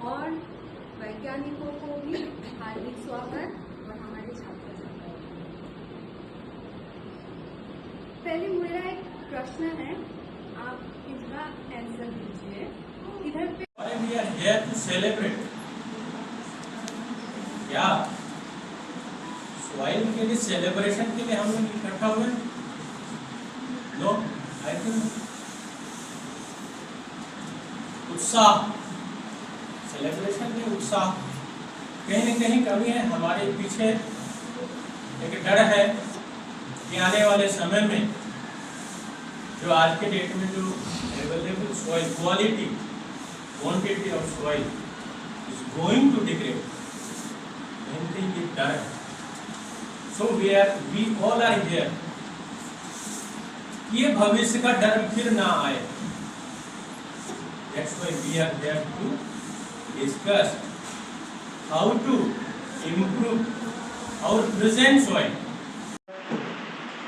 और वैज्ञानिकों को भी हार्दिक स्वागत और हमारे छात्र छात्राओं को। पहले मेरा एक प्रश्न है, आप इसका आंसर दीजिए। इधर पे we are here to celebrate क्या सॉइल के लिए सेलिब्रेशन के लिए हम लोग इकट्ठा हुए? नो, आई थिंक उत्साह, सेलिब्रेशन में उत्साह कहीं न कहीं कमी है हमारे पीछे। एक डर है कि आने वाले समय में जो आज के डेट में जो available soil quality quantity of soil is going to degrade. Anything is done. So we all are here. ये भविष्य का डर फिर ना आए. That's why we are there to discuss how to improve our present soil.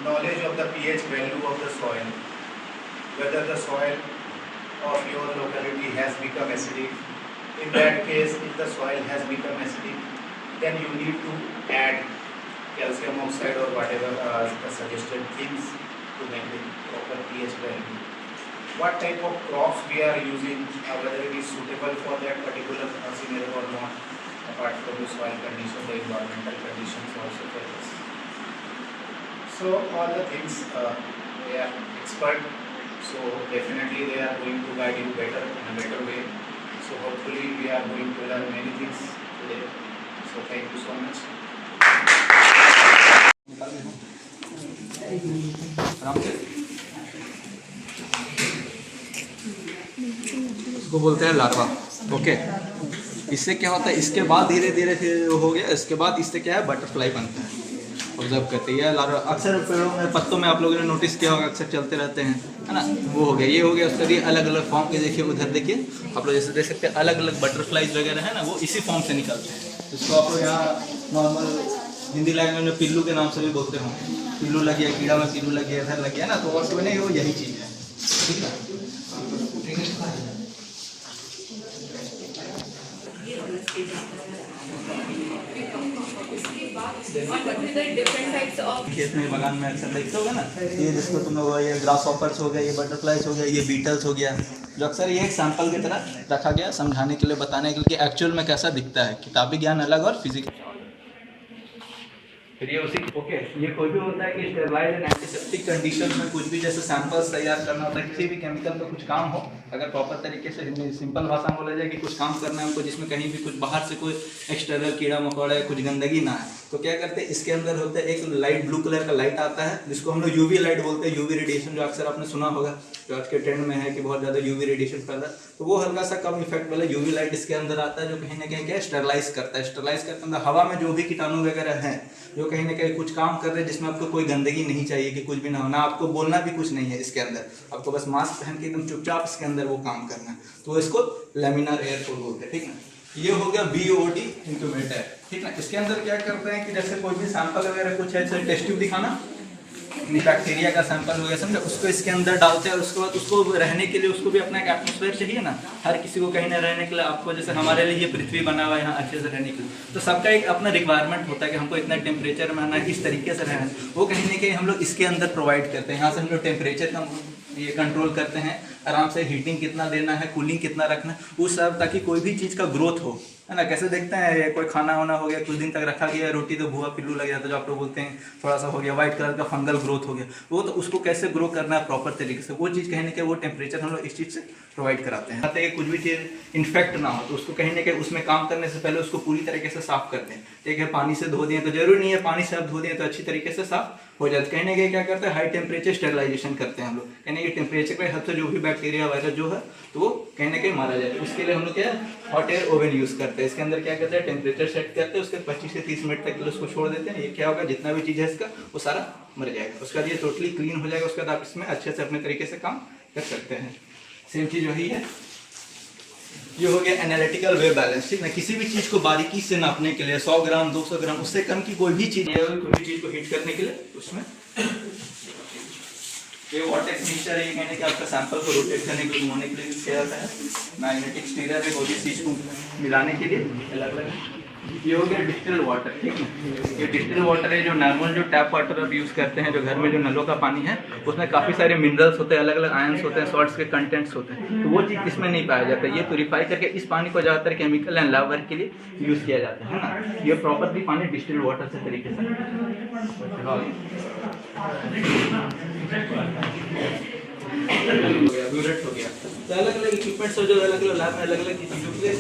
Knowledge of the pH value of the soil, whether the soil of your locality has become acidic. In that case, if the soil has become acidic, then you need to add calcium oxide or whatever the suggested things to make the proper pH value. What type of crops we are using, whether it is suitable for that particular scenario or not, apart from the soil condition, the environmental conditions also for this. So all the things they are expert. So definitely they are going to guide you better in a better way. So hopefully we are going to learn many things today. So thank you so much. इसको बोलते हैं larva. Okay, इससे क्या होता है, इसके बाद धीरे धीरे फिर हो गया, इसके बाद इससे क्या है बटरफ्लाई बनता है। ऑब्जर्व करते हैं लार्वा अक्सर पेड़ों में पत्तों में आप लोगों ने नोटिस किया होगा, अक्सर चलते रहते हैं, है ना। वो हो गया, ये हो गया, उसका ये अलग अलग फॉर्म के देखिए, उधर देखिए आप लोग जैसे देख सकते हैं अलग अलग बटरफ्लाइज वगैरह है ना, वो इसी फॉर्म से निकलते हैं। इसको आप लोग यहाँ नॉर्मल हिंदी लैंग्वेज में पिल्लू के नाम से भी बोलते हों, पिल्लू लग गया, कीड़ा में पिल्लू लग गया, इधर लग गया ना, तो और कोई नहीं, वो यही चीज़ है, ठीक है। खेत में बगान में अक्सर देखते होगा ना, ये जिसको तुम लोग ये ग्रास हॉपर्स हो गया, ये बटरफ्लाइज हो गया, ये बीटल्स हो गया, जो अक्सर ये एक सैंपल की तरह रखा गया समझाने के लिए, बताने के लिए कि एक्चुअल में कैसा दिखता है। किताबी ज्ञान अलग और फिजिकल। फिर ये उसी ओके, ये कोई भी होता है कि स्टेरलाइज एंड एंटीसेप्टिक कंडीशन में कुछ भी जैसे सैंपल्स तैयार करना होता है, किसी भी केमिकल का कुछ काम हो, अगर प्रॉपर तरीके से सिंपल भाषा में बोला जाए कि कुछ काम करना है हमको जिसमें कहीं भी कुछ बाहर से कोई एक्सटर्नल कीड़ा मकोड़ा है, कुछ गंदगी ना है, तो क्या करते हैं, इसके अंदर होता है एक लाइट ब्लू कलर का लाइट आता है, जिसको हम लोग यूवी लाइट बोलते हैं। यूवी रेडिएशन जो अक्सर आपने सुना होगा, जो आज के ट्रेंड में है कि बहुत ज़्यादा यूवी रेडिएशन फैला, तो वो हल्का सा कम इफेक्ट वाला यूवी लाइट इसके अंदर आता है, जो कहीं ना कहीं क्या स्टरलाइज करता है। स्टरलाइज करते अंदर हवा में जो भी कीटाणु वगैरह हैं, जो कहीं ना कहीं कुछ काम कर रहे हैं जिसमें आपको कोई गंदगी नहीं चाहिए, कि कुछ भी ना हो, ना आपको बोलना भी कुछ नहीं है इसके अंदर, आपको बस मास्क पहन के एकदम चुपचाप इसके अंदर वो काम करना है, तो इसको लैमिनार एयर फ्लो बोलते हैं, ठीक ना। ये हो गया BOD इंक्यूबेटर, ठीक ना। इसके अंदर क्या करते हैं कि जैसे कोई भी सैंपल वगैरह कुछ है, जैसे टेस्ट ट्यूब दिखाना, बैक्टीरिया का सैंपल हो गया समझो, उसको इसके अंदर डालते हैं और उसके बाद उसको रहने के लिए उसको भी अपना एक एटमॉस्फेयर चाहिए ना, हर किसी को कहीं ना रहने के लिए। आपको जैसे हमारे लिए ये पृथ्वी बना हुआ है यहाँ अच्छे से रहने के लिए, तो सबका एक अपना रिक्वायरमेंट होता है कि हमको इतना टेम्परेचर में रहना, इस तरीके से रहना, वो कहीं ना कहीं हम लोग इसके अंदर प्रोवाइड करते हैं। यहाँ से हम लोग टेम्परेचर का ये कंट्रोल करते हैं, आराम से हीटिंग कितना देना है, कूलिंग कितना रखना है, वो सब, ताकि कोई भी चीज़ का ग्रोथ हो, है ना। कैसे देखते हैं कोई खाना वाना हो गया, कुछ दिन तक रखा गया रोटी, तो भुआ पिल्लू लग जाता है, जो आप लोग बोलते हैं थोड़ा सा हो गया व्हाइट कलर का फंगल ग्रोथ हो गया, वो तो उसको कैसे ग्रो करना है प्रॉपर तरीके से, वो चीज़ कहीं ना कहीं वो टेम्परेचर हम लोग इस चीज़ से प्रोवाइड कराते हैं, ताकि कुछ भी चीज़ इन्फेक्ट ना हो, तो उसको कहीं ना कहीं उसमें काम करने से पहले उसको पूरी तरीके से साफ करते हैं, ठीक है। पानी से धो दिए तो जरूरी नहीं है पानी से आप धो दिए तो अच्छी तरीके से साफ हो जाता है। कहीं ना कहीं क्या करते हैं, हाई टेम्परेचर स्टेरिलाइजेशन करते हैं हम लोग, कहीं ना कहीं टेम्परेचर के हद से जो भी बैक्टीरिया वायरस जो है तो वो कहीं ना कहीं मारा जाए। उसके लिए हम लोग क्या हॉट एयर ओवन यूज़ करते हैं। इसके अंदर क्या करते हैं, टेम्परेचर सेट करते हैं, उसके 25 से 30 मिनट तक के लिए उसको छोड़ देते हैं। ये क्या होगा, जितना भी चीज़ है इसका वो सारा मर जाएगा, उसका ये टोटली क्लीन हो जाएगा। उसके बाद आप इसमें अच्छे से अपने तरीके से काम कर सकते हैं। सेम चीज़ वही है, ये हो गया एनालिटिकल वे बैलेंस, ठीक ना। किसी भी चीज को बारीकी से नापने के लिए 100 ग्राम 200 ग्राम उससे कम की कोई भी चीज है, कोई भी चीज को हीट करने के लिए उसमें ये वाटर मिक्सचर है, ये कहने कि आपका सैंपल को रोटेट करने के लिए घुमाने के लिए यूज किया जाता है। मैग्नेटिक स्टीरर है, वो भी चीज को मिलाने के लिए अलग अलग। ये हो गया डिस्टिल्ड वाटर, ठीक है। ये डिस्टिल्ड वाटर है जो नॉर्मल जो टैप वाटर अब यूज़ करते हैं, जो घर में जो नलों का पानी है उसमें काफ़ी सारे मिनरल्स होते हैं, अलग अलग आयंस होते हैं, सॉल्ट्स के कंटेंट्स होते हैं, तो वो चीज़ इसमें नहीं पाया जाता है। ये प्यूरीफाई करके इस पानी को ज़्यादातर केमिकल एंड लैब वर्क के लिए यूज़ किया जाता है ना। ये प्रॉपरली पानी डिस्टिल्ड वाटर से तरीके से हो गया। तो अलग अलग इक्विपमेंट्स जो अलग अलग लैब में अलग अलग चीज़ों के लिए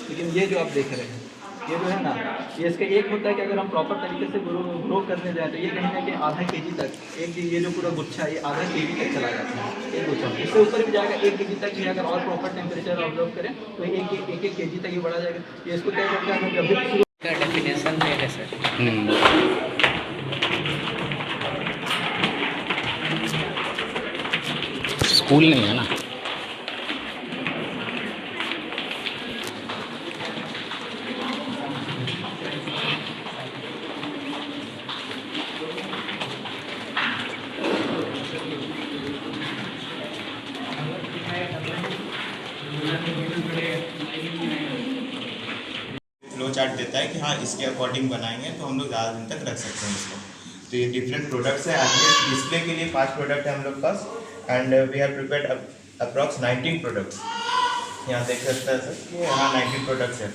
लेकिन ये जो आप देख रहे हैं ये जो है ना, ये इसका एक होता है कि अगर हम प्रॉपर तरीके से ग्रो करने जाए तो ये कहीं ना कहीं आधा केजी तक, एक ये जो पूरा गुच्छा है ये आधा केजी तक चला जाता है, एक गुच्छा। इससे ऊपर भी जाएगा 1 केजी तक भी, अगर और प्रॉपर टेम्परेचर ऑब्जर्व करें तो एक केजी तक ही बढ़ा जाएगा। ये इसको क्या करते हैं, जब भी डेफिनेशन में है सर। स्कूल नहीं है ना। फ्लो चार्ट देता है कि हाँ इसके अकॉर्डिंग बनाएंगे तो हम लोग ज़्यादा दिन तक रख सकते हैं इसको। तो ये डिफरेंट प्रोडक्ट्स हैं, एटलीस्ट डिस्प्ले के लिए 5 प्रोडक्ट है हम लोग पास, and we have prepared approx 19 products. यहाँ देख सकते हैं सर कि यहाँ 19 प्रोडक्ट्स है।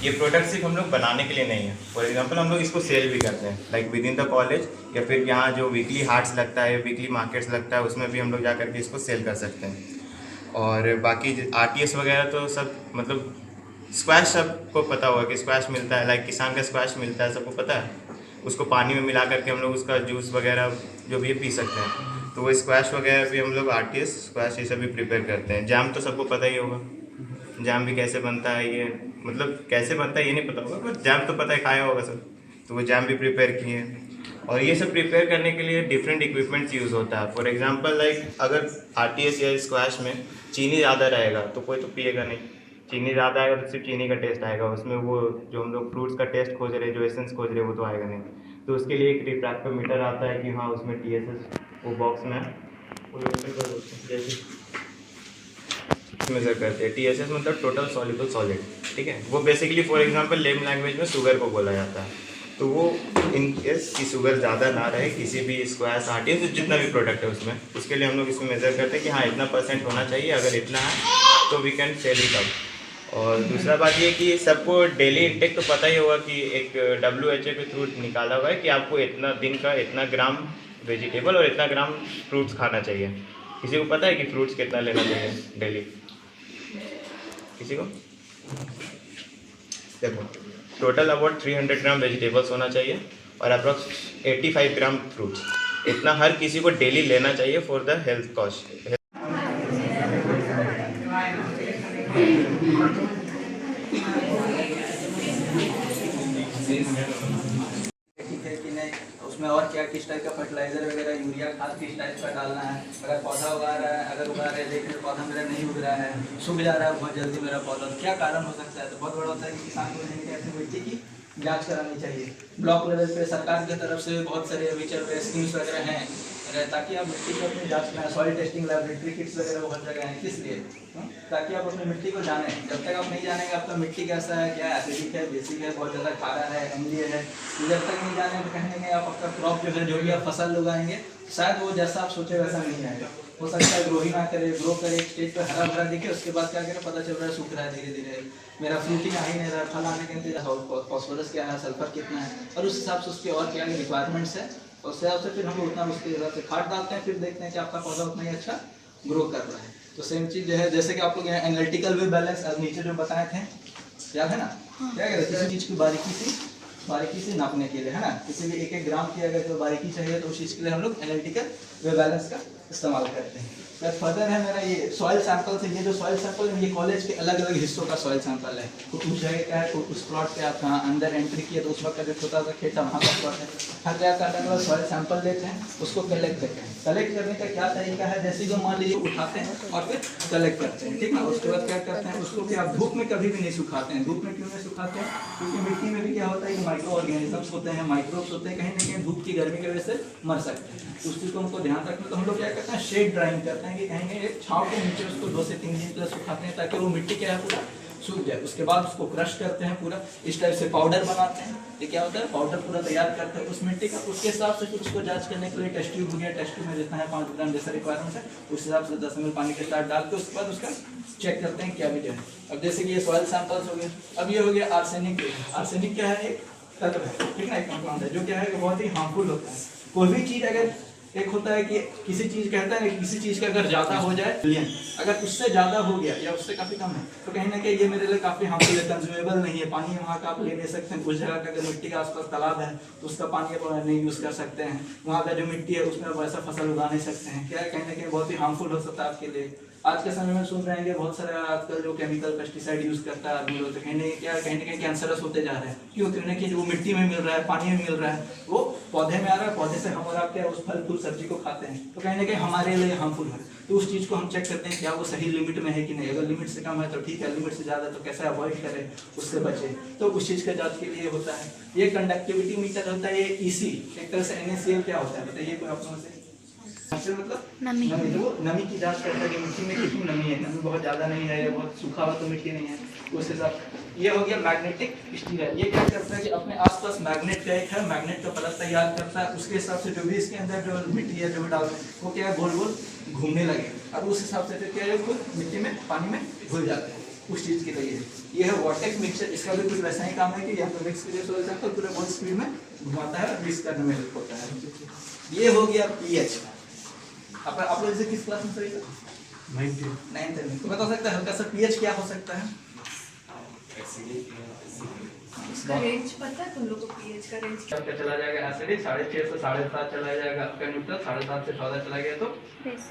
ये प्रोडक्ट सिर्फ हम लोग बनाने के लिए नहीं है, फॉर एग्जांपल हम लोग इसको सेल भी करते हैं, like with in the college, या फिर यहाँ जो वीकली हार्ट्स लगता है, वीकली मार्केट्स लगता है, उसमें भी हम लोग जा करके इसको सेल कर सकते हैं। और बाकी RTS वगैरह तो सब मतलब स्क्वैश सबको पता होगा कि स्क्वैश मिलता है, लाइक किसान का स्क्वैश मिलता है, सबको पता है। उसको पानी में मिला करके हम लोग उसका जूस वगैरह जो भी पी सकते हैं, तो वो स्क्वैश वगैरह भी हम लोग RTS स्क्वैश ये सब भी प्रिपेयर करते हैं। जैम तो सबको पता ही होगा, जैम भी कैसे बनता है, ये मतलब कैसे बनता है ये नहीं पता होगा, बट जैम तो पता है, खाया होगा सब, तो वो जैम भी प्रिपेयर किए हैं। और ये सब प्रिपेयर करने के लिए डिफरेंट इक्विपमेंट्स यूज़ होता है। फॉर एग्जांपल लाइक अगर RTS या स्क्वैश में चीनी ज़्यादा रहेगा तो कोई तो पिएगा नहीं, चीनी ज़्यादा आएगा तो सिर्फ चीनी का टेस्ट आएगा, उसमें वो जो हम लोग फ्रूट्स का टेस्ट खोज रहे हैं, जो एसेंस खोज रहे हैं, वो तो आएगा नहीं। तो उसके लिए एक रिफ्रैक्टोमीटर आता है कि हाँ उसमें TSS वो बॉक्स में मेजर करते हैं। TSS मतलब टोटल सॉल्युबल सॉलिड, ठीक है। वो basically for example lame language में शुगर को बोला जाता है। तो वो इन केस की शुगर ज़्यादा ना रहे किसी भी स्क्वैश RTS जितना भी प्रोडक्ट है उसमें, उसके लिए हम लोग इसमें मेज़र करते हैं कि हाँ इतना % होना चाहिए, अगर इतना है तो we can sell it up. और दूसरा बात ये कि सबको डेली इंटेक तो पता ही होगा कि एक WHO के थ्रू निकाला हुआ है कि आपको इतना दिन का इतना ग्राम वेजिटेबल और इतना ग्राम फ्रूट्स खाना चाहिए। किसी को पता है कि फ्रूट्स कितना लेना चाहिए डेली? किसी को? देखो टोटल अबाउट 300 ग्राम वेजिटेबल्स होना चाहिए और अप्रॉक्स 85 ग्राम फ्रूट्स, इतना हर किसी को डेली लेना चाहिए फॉर द हेल्थ कॉस्ट। ठीक है कि नहीं, उसमें और क्या किस टाइप का फर्टिलाइजर वगैरह यूरिया खाद किस टाइप का डालना है, अगर पौधा उगा रहा है, अगर उगा रहे लेकिन पौधा मेरा नहीं उग रहा है, सूख जा रहा है बहुत जल्दी मेरा पौधा, तो क्या कारण हो सकता है? तो बहुत बड़ा होता है कि किसान को नहीं कहते मिट्टी की जांच करानी चाहिए। ब्लॉक लेवल पे सरकार की तरफ से बहुत सारे अभी चल रहे स्कीम्स वगैरह हैं ताकि आप मिट्टी को अपनी जांच में, सॉइल टेस्टिंग लैबोरेटरी किट्स वगैरह वो हर जगह हैं। किस लिए? ताकि आप अपनी मिट्टी को जानें। जब तक आप नहीं जानेंगे आपका मिट्टी कैसा है, क्या एसिडिक है, बेसिक है, बहुत ज़्यादा खारा है, अम्लीय है, जब तक नहीं जानेंगे तो कहेंगे आप आपका क्रॉप जो है, जो भी आप फसल उगाएंगे शायद वो जैसा आप सोचे वैसा नहीं आएगा। हो सकता है ग्रो ही ना करे, ग्रो करे एक स्टेज पर हरा भरा दिखे, उसके बाद क्या करें पता चल रहा है सूख रहा है धीरे धीरे, मेरा फ्रूटिंग आ ही नहीं रहा, फल आने के इंतजार, फॉस्फोरस क्या है, सल्फर कितना है, और उस हिसाब से उसके और क्या रिक्वायरमेंट्स है, उस हिसाब से फिर हम उतना उसके हिसाब से खाद डालते हैं, फिर देखते हैं कि आपका पौधा उतना ही अच्छा ग्रो कर रहा है। तो सेम चीज़ जो है, जैसे कि आप लोग यहाँ एनालिटिकल वे बैलेंस नीचे जो बताए थे, याद है ना? क्या कह रहे थे? किसी चीज़ की बारीकी से नापने के लिए, है ना, किसी भी 1-1 ग्राम की अगर तो बारीकी चाहिए तो उस चीज़ के लिए हम लोग एनालिटिकल वे बैलेंस का इस्तेमाल करते हैं। फिर फर्दर है मेरा ये सॉइल सैंपल से, ये जो सॉइल सैंपल है ये कॉलेज के अलग अलग हिस्सों का सॉइल सैंपल है। तो उस जगह क्या है, उस प्लॉट पे आप कहाँ अंदर एंट्री किए तो उस वक्त का जो छोटा सा खेत है वहाँ का प्लॉट है, हर जगह का अलग अलग सॉइल सैंपल लेते हैं, उसको कलेक्ट करते हैं। कलेक्ट करने का क्या तरीका है, जैसे जो मान लीजिए उठाते हैं और फिर कलेक्ट करते हैं, ठीक ना। उसके बाद क्या करते हैं, उसको कि आप धूप में कभी भी नहीं सुखाते हैं। धूप में क्यों नहीं सुखाते हैं, क्योंकि मिट्टी में भी क्या होता है कि माइक्रो ऑर्गेनिजम्स होते हैं, माइक्रोब्स होते हैं, कहीं ना कहीं धूप की गर्मी की वजह से मर सकते हैं। उस चीज़ को हमको ध्यान रखना, तो हम लोग क्या करते हैं, शेड ड्राइंग करते हैं कि कहीं ना कहीं छाँव के नीचे उसको 2 से 3 दिन तक सुखाते हैं ताकि वो मिट्टी क्या है पूरा सूख जाए। उसके बाद उसको क्रश करते हैं पूरा, इस टाइप से पाउडर बनाते हैं। ये क्या होता है, पाउडर पूरा तैयार करते हैं उस मिट्टी का। उसके हिसाब से फिर उसको जांच करने के लिए टेस्ट ट्यूब हो गया, टेस्ट ट्यूब में जितना है 5 ग्राम जैसा रिक्वायरमेंट है उस हिसाब से 10 ml पानी के साथ डाल के उसके बाद उसका चेक करते हैं क्या भी है। अब जैसे कि ये सॉइल सैंपल्स हो गए, अब ये हो गया आर्सेनिक। आर्सेनिक क्या है, एक तत्व है, ठीक ना, एक कंपाउंड है जो क्या है बहुत ही हार्मफुल होता है। कोई भी चीज़ अगर एक होता है कि किसी चीज़ कहता है किसी चीज़ का अगर ज़्यादा हो जाए, अगर उससे ज़्यादा हो गया या उससे काफ़ी कम है तो कहीं ना कहीं ये मेरे लिए काफ़ी हार्मफुल है, कंज्यूमेबल नहीं है। पानी वहाँ का आप ले ले सकते हैं, उस जगह का अगर मिट्टी के आसपास तालाब है तो उसका पानी आप नहीं यूज़ कर सकते हैं। वहाँ का जो मिट्टी है उसमें वैसा फसल उगा नहीं सकते हैं। क्या है, कहीं ना कहीं बहुत ही हार्मफुल हो सकता है आपके लिए। आज के समय में सुन रहे हैं कि बहुत सारे आजकल जो केमिकल पेस्टिसाइड यूज़ करता है आदमी लोग, कहीं ना कहीं कैंसरस होते जा रहे हैं। क्यों, क्योंकि जो मिट्टी में मिल रहा है, पानी में मिल रहा है, वो पौधे में आ रहा है, पौधे से हम और आप क्या उस फल फूल सब्जी को खाते हैं, तो कहीं ना कहीं हमारे लिए हार्मफुल है। तो उस चीज़ को हम चेक करते हैं क्या वो सही लिमिट में है कि नहीं। अगर लिमिट से कम है तो ठीक है, लिमिट से ज़्यादा तो कैसे अवॉइड करें, उससे बचे। तो उस चीज़ का जांच के लिए होता है ये कंडक्टिविटी मीटर होता है, ये EC एक तरह से NaCl क्या होता है बताइए कोई आप समझते हैं। मतलब नमी, वो नमी की जांच करता है कि मिट्टी में कितनी नमी है, नमी बहुत ज़्यादा नहीं है या बहुत सूखा हुआ तो मिट्टी नहीं है, उस हिसाब। ये हो गया मैग्नेटिक स्टीयर। ये क्या करता है कि अपने आसपास मैग्नेट का एक है, मैग्नेट का परत तैयार करता है। उसके हिसाब से जो भी इसके अंदर जो मिट्टी है जो भी डालते हैं वो क्या है गोल गोल घूमने लगे, और उस हिसाब से फिर क्या है वो मिट्टी में पानी में घुल जाते हैं। उस चीज़ के लिए ये है वॉर्टेक्स मिक्सर। इसका भी कुछ वैसा ही काम है कि यहाँ पर मिक्स करके सोल जाता है, पूरे बहुत स्पीड में घुमाता है और मिक्स करने में हेल्प होता है। ये हो गया pH। आप लोग जैसे किस क्लास में सर? 9th में। तो बता सकते हैं हल्का सा pH क्या हो सकता है? उसका रेंज पता है तुम लोग को, pH का रेंज आपका चला जाएगा एसिडिक 6.5 से 7.5 चला जाएगा, आपका न्यूट्रल 7.5 से 14 चला गया तो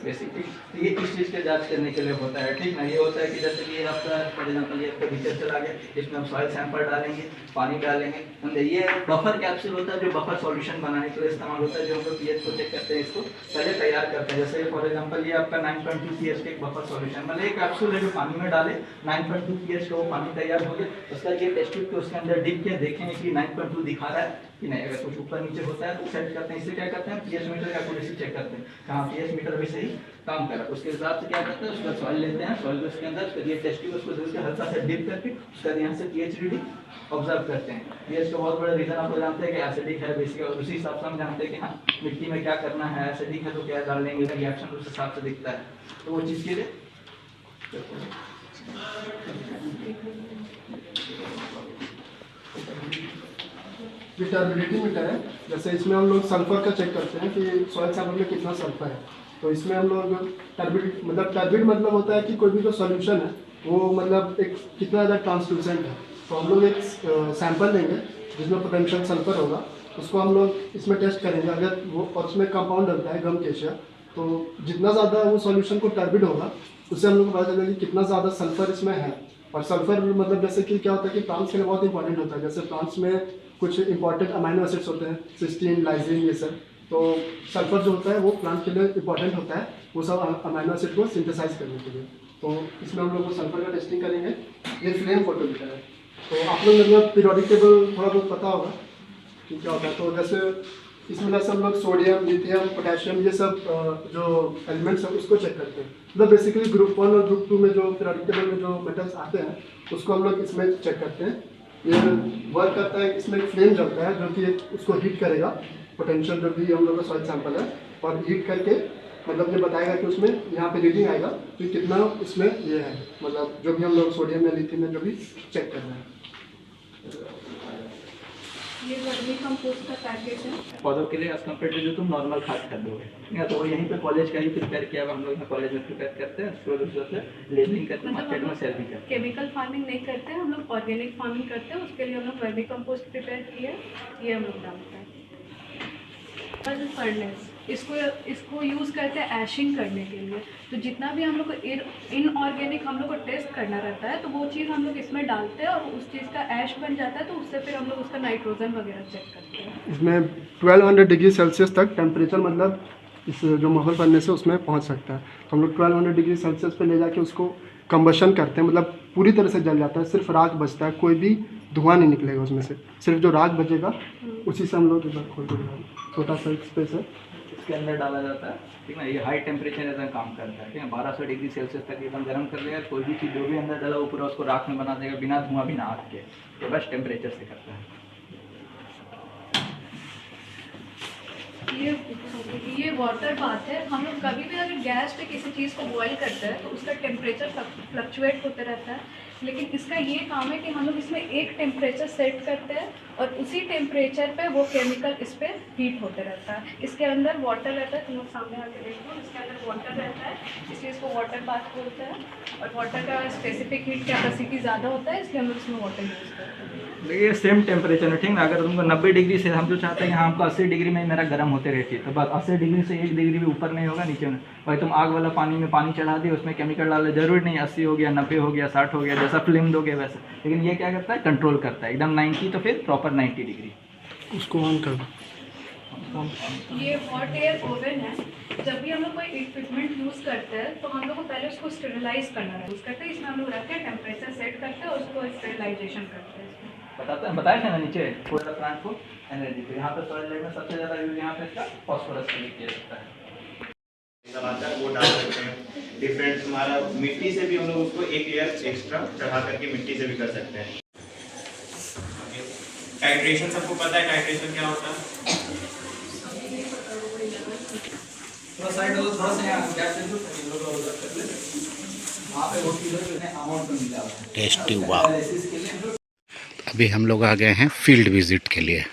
बेसिकली ये किस चीज़ के जांच करने के लिए होता है, ठीक ना। ये होता है कि जैसे कि आपका फॉर एग्जांपल ये आपका बीकर चला गया, इसमें हम सॉइल सैंपल डालेंगे, पानी डालेंगे, समझे। ये बफर कैप्सूल होता है जो बफर सॉल्यूशन बनाने के लिए इस्तेमाल होता है, जो हम लोग pH को चेक करते हैं, इसको पहले तैयार करते हैं। जैसे फॉर एग्जांपल ये आपका 9.2 pH का एक बफर सॉल्यूशन, मतलब एक कैप्सूल है जो पानी में डाले 9.2 pH का वो पानी तैयार हो गया। उसका ये टेस्ट ट्यूब के उसके अंदर डिप के देखेंगे कि 9.2 दिखा रहा है कि नहीं। अगर कुछ ऊपर नीचे होता है तो सेट करते हैं। इससे क्या करते हैं, pH मीटर का एक्यूरेसी चेक करते हैं, कहाँ pH मीटर भी सही काम कर रहा है। उसके हिसाब से क्या करते हैं, उसका सॉइल लेते हैं, सॉइल उसके अंदर फिर ये टेस्ट ट्यूब उसको जल्दी हल्का सा डिप करके उसका यहाँ से pH रीडिंग ऑब्जर्व करते हैं। pH का बहुत बड़ा रीजन आप लोग जानते हैं कि एसिडिक है बेसिक, और उसी हिसाब से हम जानते हैं कि हाँ मिट्टी में क्या करना है, एसिडिक है तो क्या डाल देंगे, रिएक्शन उस हिसाब से दिखता है। तो वो चीज़ के लिए ये टर्बिडिटी मीटर है। जैसे इसमें हम लोग सल्फर का चेक करते हैं कि सॉइल सैंपल में कितना सल्फर है। तो इसमें हम लोग टर्बिड मतलब होता है कि कोई भी जो सॉल्यूशन है वो मतलब एक कितना ज़्यादा ट्रांसलूसेंट है। तो हम लोग एक सैंपल लेंगे जिसमें पोटेंशियल सल्फर होगा, उसको हम लोग इसमें टेस्ट करेंगे। अगर वो और उसमें कंपाउंड डलता है गम केशिया, तो जितना ज़्यादा वो सॉल्यूशन को टर्बिड होगा उससे हम लोग को पता चलेगा कि कितना ज़्यादा सल्फर इसमें है। और सल्फर मतलब जैसे कि क्या होता है कि प्लांट्स के लिए बहुत इंपॉर्टेंट होता है। जैसे प्लांट्स में कुछ इंपॉर्टेंट अमाइनो एसिड्स होते हैं, सिस्टीन, लाइसिन, ये सब। तो सल्फर जो होता है वो प्लांट के लिए इंपॉर्टेंट होता है, वो सब अमाइनो एसिड को सिंथेसाइज करने के लिए। तो इसमें हम लोग वो सल्फर का टेस्टिंग करेंगे। ये फ्लेम फोटोमीटर है। तो आप लोग मतलब पीरियोडिक टेबल थोड़ा बहुत पता होगा कि क्या होता है। तो जैसे इसमें जैसे हम लोग सोडियम, लिथियम, पोटेशियम, ये सब जो एलिमेंट्स हैं उसको चेक करते हैं। मतलब बेसिकली ग्रुप 1 और ग्रुप 2 में जो पीरियोडिक टेबल में जो मेटल्स आते हैं उसको हम लोग इसमें चेक करते हैं। ये वर्क करता है, इसमें एक फ्लेम जलता है जो कि उसको हीट करेगा, पोटेंशियल जो भी हम लोग का सॉइल सैंपल है, और हीट करके मतलब ये बताएगा कि उसमें यहाँ पे रीडिंग आएगा कि कितना उसमें ये है, मतलब जो भी हम लोग सोडियम या लिथियम में जो भी चेक कर रहे हैं। ये वर्मी कंपोस्ट का पैकेज है पौधों के लिए एज कम्पेयर टू जो तुम नॉर्मल खाद खरीदोगे या तो वो यहीं पे कॉलेज का ही प्रिपेयर किया हुआ हम लोग कॉलेज में प्रिपेयर करते हैं, उसको दूसरे से लेबलिंग करते हैं, मार्केट में सेल भी करते हैं। केमिकल फार्मिंग नहीं करते हैं हम लोग, ऑर्गेनिक फार्मिंग करते हैं। उसके लिए हम लोग वर्मी कंपोस्ट प्रिपेयर किए, ये हम लोग डालते हैं। फर्नेस इसको यूज़ करते हैं ऐशिंग करने के लिए। तो जितना भी हम लोग को इनऑर्गेनिक हम लोग को टेस्ट करना रहता है तो वो चीज़ हम लोग इसमें डालते हैं और उस चीज़ का ऐश बन जाता है, तो उससे फिर हम लोग उसका नाइट्रोजन वगैरह चेक करते हैं। इसमें 1200 डिग्री सेल्सियस तक टेम्परेचर मतलब इस जो माहौल बनने से उसमें पहुंच सकता है। तो हम लोग 1200 डिग्री सेल्सियस पे ले जाके उसको कंबशन करते हैं, मतलब पूरी तरह से जल जाता है, सिर्फ राख बचता है, कोई भी धुआं नहीं निकलेगा उसमें से, सिर्फ जो राख बचेगा उसी से हम लोग इधर खोल देंगे। छोटा सा स्पेस है, इसके अंदर डाला जाता है, ठीक है ना। ये हाई टेम्परेचर ऐसा काम करता है, ठीक है। 1200 डिग्री सेल्सियस तक एकदम गर्म कर देगा। कोई भी चीज़ जो भी अंदर डाला वो पूरा उसको राख में बना देगा, बिना धुआं बिना आग के। ये बस टेम्परेचर से करता है। ये वाटर बात है। हम लोग कभी भी अगर गैस पे किसी चीज़ को बॉईल करते हैं तो उसका टेम्परेचर फ्लक्चुएट होते रहता है, लेकिन इसका ये काम है कि हम लोग इसमें एक टेम्परेचर सेट करते हैं और उसी टेम्परेचर पे वो केमिकल इस पर हीट होते रहता है। इसके अंदर वाटर रहता है, तुम लोग सामने आके देखो, इसके अंदर वाटर रहता है, इसलिए इसको वाटर बाथ बोलते हैं। और वाटर का स्पेसिफिक हीट कैपेसिटी ज़्यादा होता है, इसलिए हम लोग इसमें वाटर यूज़ करते हैं। देखिए सेम टेम्परेचर है, ठीक ना। अगर तुमको 90 डिग्री से हम जो चाहते हैं यहाँ हमको 80 डिग्री में मेरा गर्म होते रहती है, तो बस 80 डिग्री से 1 डिग्री भी ऊपर नहीं होगा, नीचे में। भाई तुम आग वाला पानी में पानी चढ़ा दिए, उसमें केमिकल डाले, जरूरी नहीं 80 हो गया, 90 हो गया, 60 हो गया, जैसा फिल्म दोगे वैसे। लेकिन ये क्या करता है, कंट्रोल करता है एकदम 90, तो फिर प्रॉपर 90 डिग्री। उसको ऑन कर दो। ये हॉट एयर ओवन है। जब भी हम लोग कोई इक्विपमेंट यूज़ करते हैं तो हम लोग को पहले उसको स्टेरिलाइज करना है, यूज़ करते हैं। इसमें हम लोग रख के टेम्परेचर सेट करते हैं और उसको स्टेरिलाइजेशन करते हैं। बताया था ना नीचे कोयला प्लांट को एनर्जी पे। यहाँ पे सॉइल में सबसे ज़्यादा यूज यहाँ पे इसका फॉस्फोरस के लिए किया जाता है। आता है वो डाल सकते हैं। डिफरेंट हमारा मिट्टी से भी हम लोग उसको एक लेयर एक्स्ट्रा चढ़ा करके मिट्टी से भी कर सकते हैं। टाइट्रेशन सबको पता है, टाइट्रेशन क्या होता है? थोड़ा साइड हो, थोड़ा सा यहाँ गैस से उधर कर ले। वहाँ पे वो किधर अमाउंट में मिला है टेस्टी वाह। अभी हम लोग आ गए हैं फील्ड विजिट के लिए।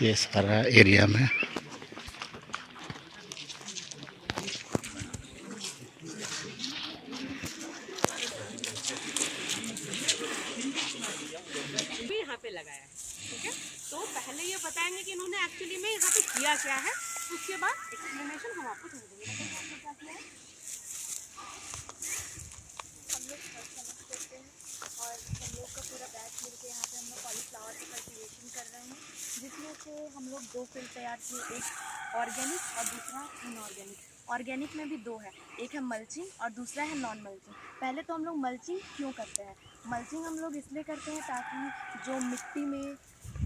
ये सारा एरिया में भी यहाँ पे लगाया है, ठीक है। तो पहले ये बताएंगे कि इन्होंने एक्चुअली में यहाँ पे किया क्या है, उसके बाद एक्सप्लेनेशन हम आपको समझ देंगे। मतलब आपने क्या किया है, हम लोग समझ करते हैं और हम लोग का पूरा बैच मिलके यहाँ पे हम लोग कॉलीफ्लावर की कल्टीवेशन कर रहे हैं, जिसमें से हम लोग 2 फील्ड तैयार किए, एक ऑर्गेनिक और दूसरा इनऑर्गेनिक। ऑर्गेनिक में भी 2 है, एक है मल्चिंग और दूसरा है नॉन मल्चिंग। पहले तो हम लोग मल्चिंग क्यों करते हैं, मल्चिंग हम लोग इसलिए करते हैं ताकि जो मिट्टी में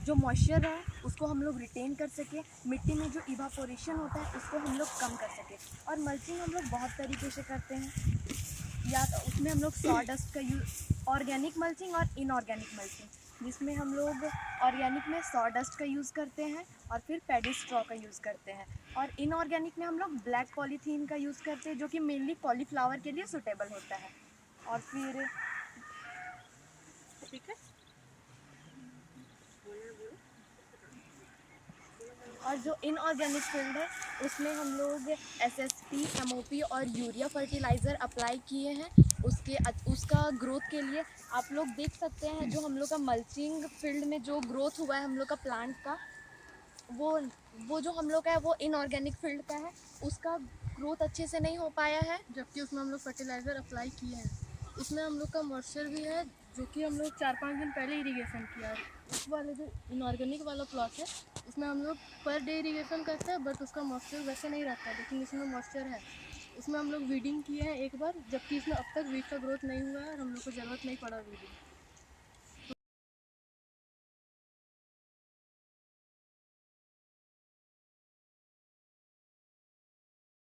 जो मॉइस्चर है उसको हम लोग रिटेन कर सके, मिट्टी में जो इवापोरेशन होता है उसको हम लोग कम कर सके। और मल्चिंग हम लोग बहुत तरीके से करते हैं, या तो उसमें हम लोग सॉडस्ट का यूज़, ऑर्गेनिक मल्चिंग और इनऑर्गेनिक मल्चिंग, जिसमें हम लोग ऑर्गेनिक में सॉडस्ट का यूज़ करते हैं और फिर पैडी स्ट्रॉ का यूज़ करते हैं। और इनऑर्गेनिक में हम लोग ब्लैक पॉलीथीन का यूज़ करते हैं, जो कि मेनली कॉलीफ्लावर के लिए सूटेबल होता है। और फिर ठीक है। और जो इनऑर्गेनिक फील्ड है उसमें हम लोग SSP, MOP और यूरिया फर्टिलाइज़र अप्लाई किए हैं उसका ग्रोथ के लिए। आप लोग देख सकते हैं जो हम लोग का मल्चिंग फील्ड में जो ग्रोथ हुआ है हम लोग का प्लांट का, वो जो हम लोग का है वो इनऑर्गेनिक फील्ड का है, उसका ग्रोथ अच्छे से नहीं हो पाया है, जबकि उसमें हम लोग फर्टिलाइज़र अप्लाई किए हैं। उसमें हम लोग का मॉइस्चर भी है, जो कि हम लोग 4-5 दिन पहले इरिगेशन किया है। उस वाले जो इनऑर्गेनिक वाला प्लॉट है उसमें हम लोग पर डे इरिगेशन करते हैं, बट उसका मॉइस्चर वैसे नहीं रहता, लेकिन इसमें मॉइस्चर है। इसमें हम लोग वीडिंग किए हैं एक बार, जबकि इसमें अब तक वीड का ग्रोथ नहीं हुआ है और हम लोग को ज़रूरत नहीं पड़ा वीडिंग।